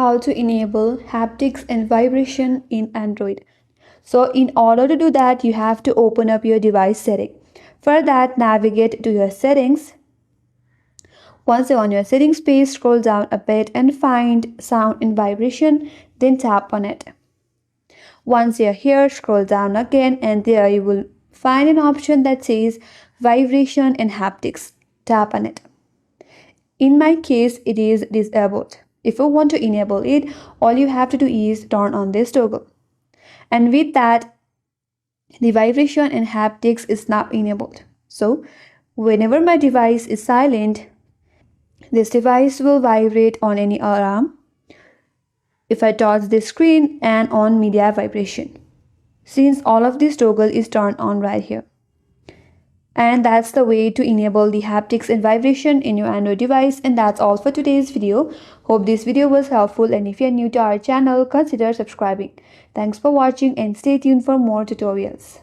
how to enable haptics and vibration in Android. So in order to do that, you have to open up your device setting. For that, navigate to your settings. Once you're on your settings page, scroll down a bit and find sound and vibration, then tap on it. Once you're here, scroll down again and there you will find an option that says vibration and haptics. Tap on it. In my case, it is disabled. If you want to enable it, all you have to do is turn on this toggle. And with that, the vibration and haptics is now enabled. So, whenever my device is silent, this device will vibrate on any alarm if I touch the screen and on media vibration, since all of this toggle is turned on right here. And that's the way to enable the haptics and vibration in your Android device. And that's all for today's video. Hope this video was helpful, and if you're new to our channel, consider subscribing. Thanks for watching and stay tuned for more tutorials.